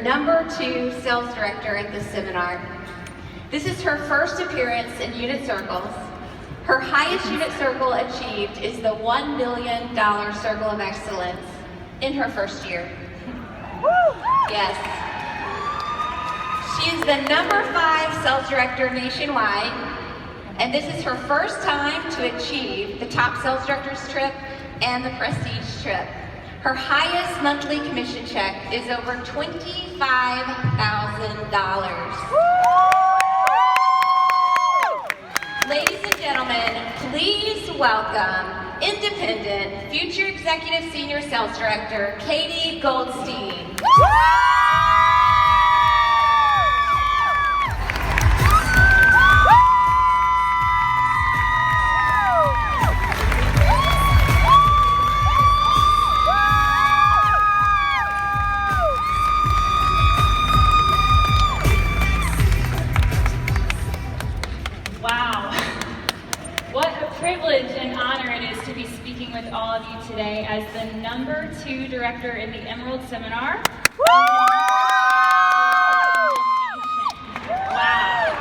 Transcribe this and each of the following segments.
#2 sales director at this seminar. This is her first appearance in unit circles. Her highest unit circle achieved is the $1 million Circle of Excellence in her first year. Yes. She is the #5 sales director nationwide, and this is her first time to achieve the top sales director's trip and the prestige trip. Her highest monthly commission check is over $25,000. Ladies and gentlemen, please welcome independent, future executive senior sales director, Katy Goldstein. With all of you today as the #2 director in the Emerald Seminar. Wow.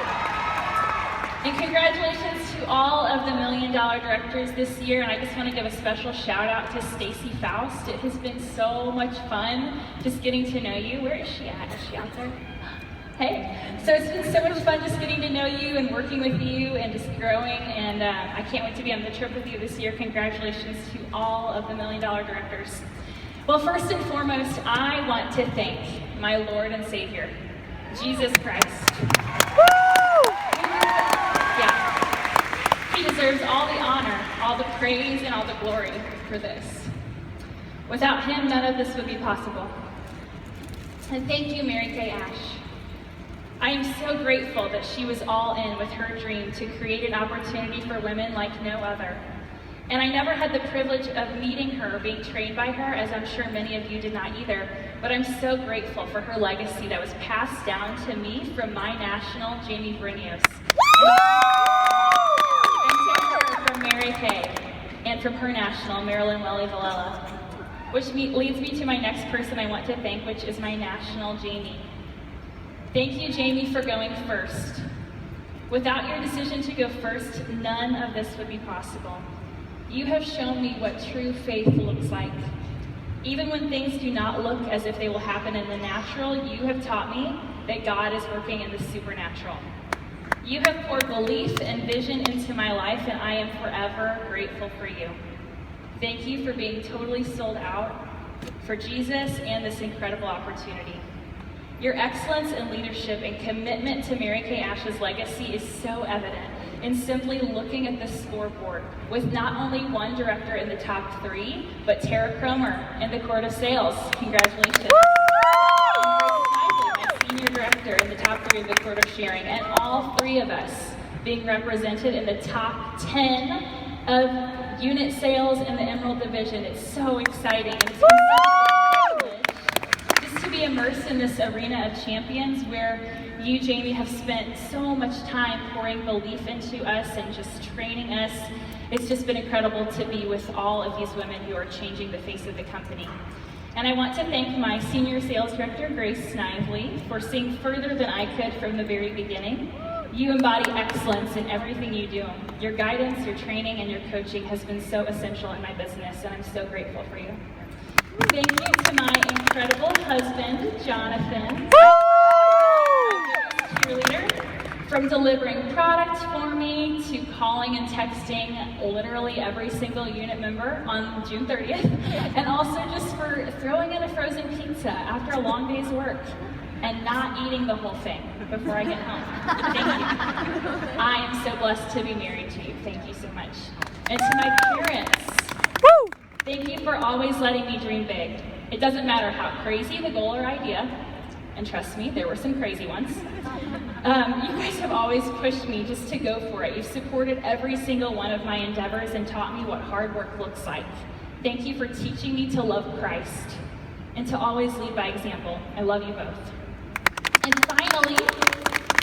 And congratulations to all of the $1 Million directors this year. And I just want to give a special shout out to Stacy Faust. It has been so much fun just getting to know you. Where is she at? Is she out there? Hey, so it's been so much fun just getting to know you and working with you and just growing, and I can't wait to be on the trip with you this year. Congratulations to all of the $1 Million directors. Well, first and foremost, I want to thank my Lord and Savior, Jesus Christ. Yeah, He deserves all the honor, all the praise, and all the glory for this. Without Him, none of this would be possible. And thank you, Mary Kay Ash. I am so grateful that she was all in with her dream to create an opportunity for women like no other. And I never had the privilege of meeting her or being trained by her, as I'm sure many of you did not either. But I'm so grateful for her legacy that was passed down to me from my national, Jamie Brinios. And to her from Mary Kay, and from her national, Marilyn Welly Villela. Which leads me to my next person I want to thank, which is my national, Jamie. Thank you, Jamie, for going first. Without your decision to go first, none of this would be possible. You have shown me what true faith looks like. Even when things do not look as if they will happen in the natural, you have taught me that God is working in the supernatural. You have poured belief and vision into my life, and I am forever grateful for you. Thank you for being totally sold out for Jesus and this incredible opportunity. Your excellence in leadership and commitment to Mary Kay Ash's legacy is so evident in simply looking at the scoreboard with not only one director in the top 3, but Tara Cromer in the Court of Sales. Congratulations. And Grace Snively, my senior director in the top 3 of the Court of Sharing, and all 3 of us being represented in the top 10 of unit sales in the Emerald Division. It's so exciting. And it's been such a privilege to be immersed in this arena of champions where you, Jamie, have spent so much time pouring belief into us and just training us. It's just been incredible to be with all of these women who are changing the face of the company. And I want to thank my senior sales director, Grace Snively, for seeing further than I could from the very beginning. You embody excellence in everything you do. Your guidance, your training, and your coaching has been so essential in my business, and I'm so grateful for you. Thank you to my incredible husband, Jonathan, cheerleader, from delivering products for me to calling and texting literally every single unit member on June 30th, and also just for throwing in a frozen pizza after a long day's work and not eating the whole thing before I get home. Thank you. I am so blessed to be married to you. Thank you so much. And to my parents, thank you for always letting me dream big. It doesn't matter how crazy the goal or idea, and trust me, there were some crazy ones. You guys have always pushed me just to go for it. You've supported every single one of my endeavors and taught me what hard work looks like. Thank you for teaching me to love Christ and to always lead by example. I love you both. And finally,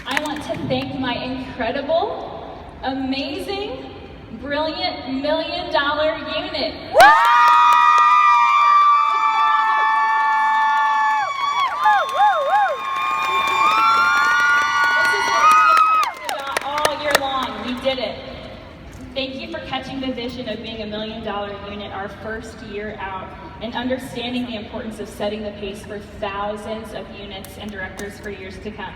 I want to thank my incredible, amazing, brilliant $1 million unit. did it. Thank you for catching the vision of being $1 million unit our first year out and understanding the importance of setting the pace for thousands of units and directors for years to come.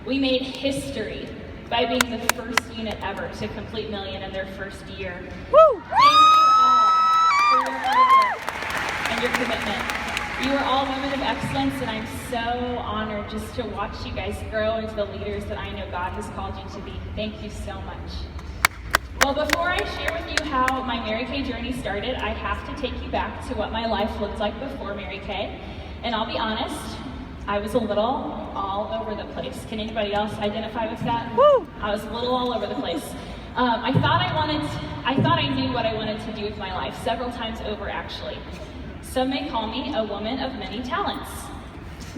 We made history by being the first unit ever to complete million in their first year. Woo! Thank you all for your hard work and your commitment. You are all women of excellence, and I'm so honored just to watch you guys grow into the leaders that I know God has called you to be. Thank you so much. Well, before I share with you how my Mary Kay journey started, I have to take you back to what my life looked like before Mary Kay. And I'll be honest, I was a little all over the place. Can anybody else identify with that? Woo! I was a little all over the place. I thought I knew what I wanted to do with my life, several times over actually. Some may call me a woman of many talents.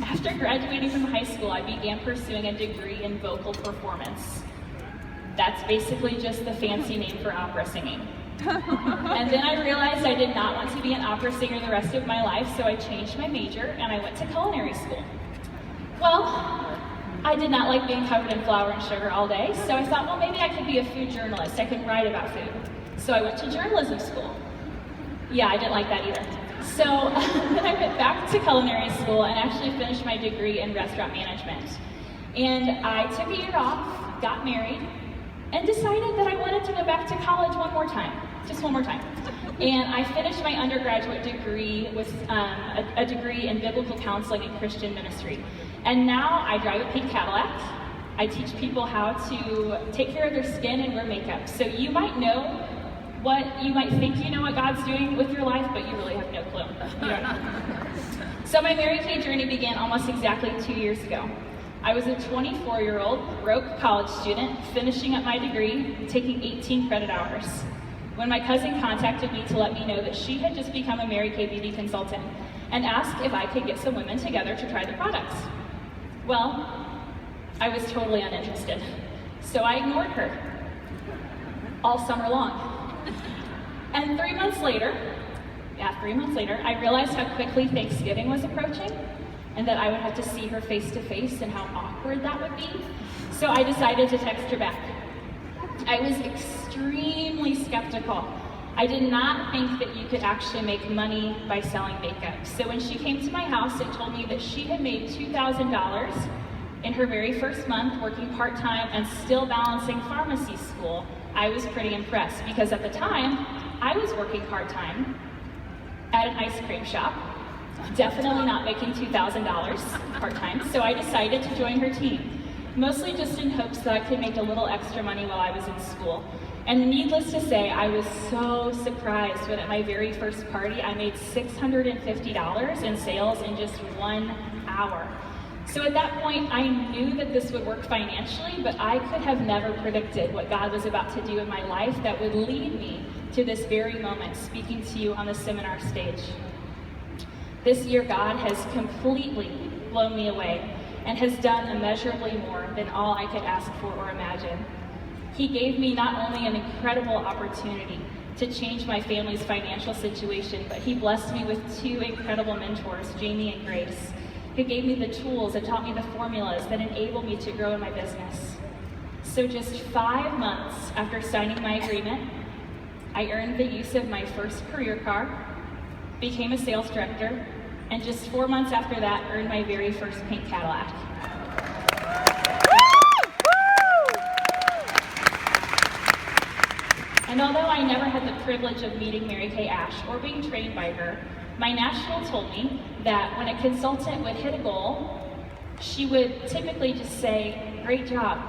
After graduating from high school, I began pursuing a degree in vocal performance. That's basically just the fancy name for opera singing. And then I realized I did not want to be an opera singer the rest of my life, so I changed my major and I went to culinary school. Well, I did not like being covered in flour and sugar all day, so I thought, well, maybe I could be a food journalist. I could write about food. So I went to journalism school. Yeah, I didn't like that either. So then I went back to culinary school and actually finished my degree in restaurant management. And I took a year off, got married, and decided that I wanted to go back to college one more time, just one more time. And I finished my undergraduate degree with a degree in biblical counseling and Christian ministry. And now I drive a pink Cadillac. I teach people how to take care of their skin and wear makeup. So you might think you know what God's doing with your life, but you really have no clue. You don't know. So my Mary Kay journey began almost exactly 2 years ago. I was a 24-year-old broke college student finishing up my degree, taking 18 credit hours, when my cousin contacted me to let me know that she had just become a Mary Kay beauty consultant and asked if I could get some women together to try the products. Well, I was totally uninterested, so I ignored her all summer long. And 3 months later, I realized how quickly Thanksgiving was approaching and that I would have to see her face to face and how awkward that would be. So I decided to text her back. I was extremely skeptical. I did not think that you could actually make money by selling makeup. So when she came to my house and told me that she had made $2,000 in her very first month working part-time and still balancing pharmacy school, I was pretty impressed because at the time, I was working part-time at an ice cream shop, definitely not making $2,000 part-time, so I decided to join her team, mostly just in hopes that I could make a little extra money while I was in school. And needless to say, I was so surprised when at my very first party, I made $650 in sales in just 1 hour. So at that point, I knew that this would work financially, but I could have never predicted what God was about to do in my life that would lead me to this very moment, speaking to you on the seminar stage. This year, God has completely blown me away and has done immeasurably more than all I could ask for or imagine. He gave me not only an incredible opportunity to change my family's financial situation, but he blessed me with 2 incredible mentors, Jamie and Grace, who gave me the tools and taught me the formulas that enable me to grow in my business. So just 5 months after signing my agreement, I earned the use of my first career car, became a sales director, and just 4 months after that, earned my very first pink Cadillac. And although I never had the privilege of meeting Mary Kay Ash or being trained by her, my national told me that when a consultant would hit a goal, she would typically just say, "Great job,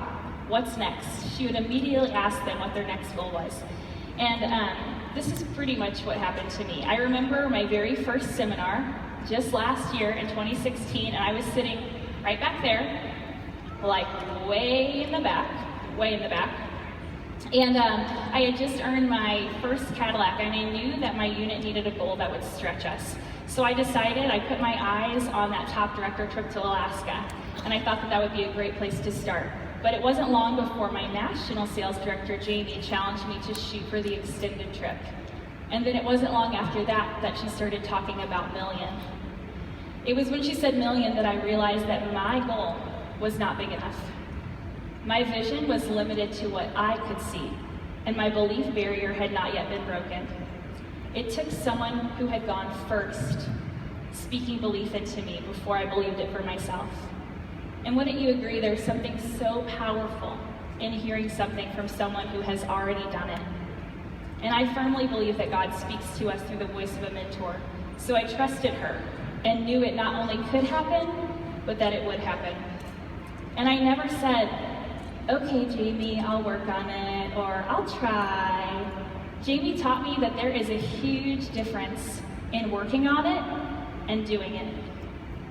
what's next?" She would immediately ask them what their next goal was. And this is pretty much what happened to me. I remember my very first seminar just last year in 2016, and I was sitting right back there, like way in the back. And I had just earned my first Cadillac, and I knew that my unit needed a goal that would stretch us. So I decided, I put my eyes on that top director trip to Alaska, and I thought that that would be a great place to start. But it wasn't long before my national sales director, Jamie, challenged me to shoot for the extended trip. And then it wasn't long after that that she started talking about million. It was when she said million that I realized that my goal was not big enough. My vision was limited to what I could see, and my belief barrier had not yet been broken. It took someone who had gone first, speaking belief into me before I believed it for myself. And wouldn't you agree, there's something so powerful in hearing something from someone who has already done it? And I firmly believe that God speaks to us through the voice of a mentor. So I trusted her and knew it not only could happen, but that it would happen. And I never said, okay, Jamie, I'll work on it, or I'll try. Jamie taught me that there is a huge difference in working on it and doing it.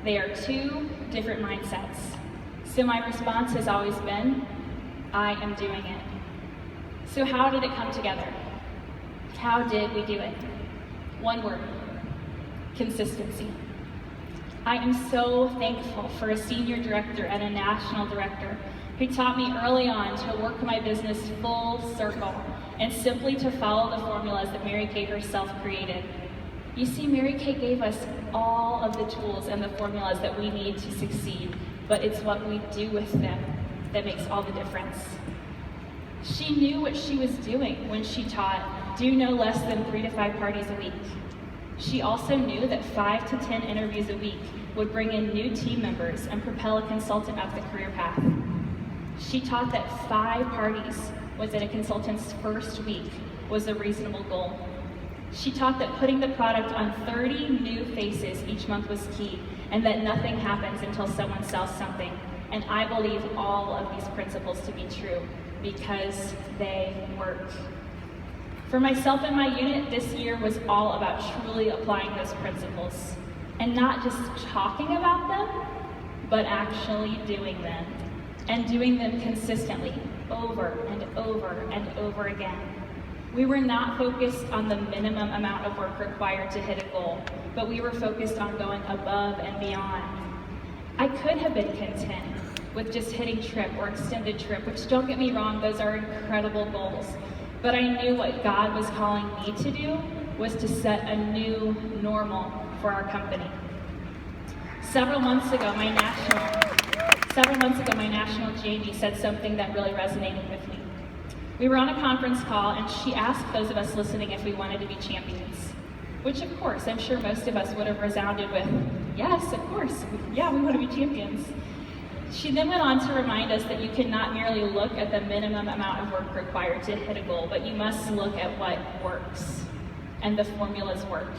They are two different mindsets. So my response has always been, I am doing it. So how did it come together? How did we do it? One word: consistency. I am so thankful for a senior director and a national director who taught me early on to work my business full circle and simply to follow the formulas that Mary Kay herself created. You see, Mary Kay gave us all of the tools and the formulas that we need to succeed, but it's what we do with them that makes all the difference. She knew what she was doing when she taught, do no less than 3 to 5 parties a week. She also knew that 5 to 10 interviews a week would bring in new team members and propel a consultant up the career path. She taught that 5 parties within a consultant's first week was a reasonable goal. She taught that putting the product on 30 new faces each month was key, and that nothing happens until someone sells something. And I believe all of these principles to be true because they work. For myself and my unit, this year was all about truly applying those principles and not just talking about them, but actually doing them, and doing them consistently over and over and over again. We were not focused on the minimum amount of work required to hit a goal, but we were focused on going above and beyond. I could have been content with just hitting trip or extended trip, which, don't get me wrong, those are incredible goals. But I knew what God was calling me to do was to set a new normal for our company. Several months ago, my national Jamie said something that really resonated with me. We were on a conference call, and she asked those of us listening if we wanted to be champions, which of course, I'm sure most of us would have resounded with, yes, of course, yeah, we want to be champions. She then went on to remind us that you cannot merely look at the minimum amount of work required to hit a goal, but you must look at what works, and the formulas work.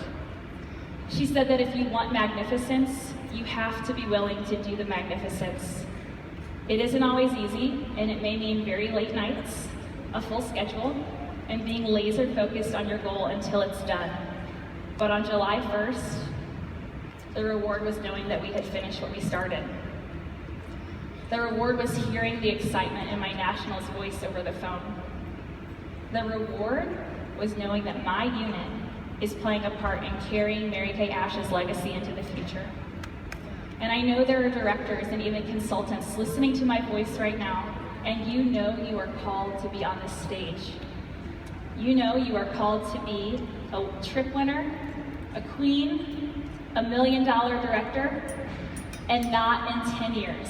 She said that if you want magnificence, you have to be willing to do the magnificence. It isn't always easy, and it may mean very late nights, a full schedule, and being laser focused on your goal until it's done. But on July 1st, the reward was knowing that we had finished what we started. The reward was hearing the excitement in my national's voice over the phone. The reward was knowing that my unit is playing a part in carrying Mary Kay Ash's legacy into the future. And I know there are directors and even consultants listening to my voice right now, and you know you are called to be on this stage. You know you are called to be a trip winner, a queen, $1 million director, and not in 10 years.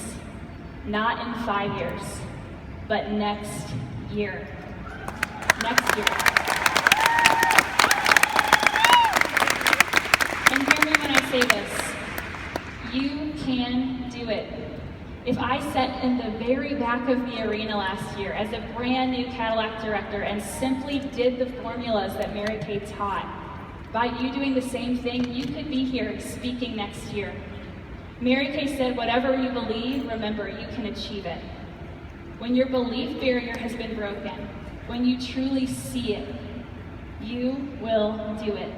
Not in 5 years, but next year. Next year. And hear me when I say this. You can do it. If I sat in the very back of the arena last year as a brand new Cadillac director and simply did the formulas that Mary Kay taught, by you doing the same thing, you could be here speaking next year. Mary Kay said, whatever you believe, remember, you can achieve it. When your belief barrier has been broken, when you truly see it, you will do it.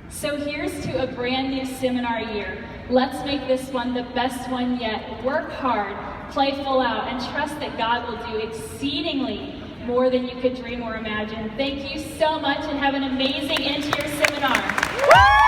So here's to a brand new seminar year. Let's make this one the best one yet. Work hard, play full out, and trust that God will do exceedingly more than you could dream or imagine. Thank you so much, and have an amazing end to your seminar.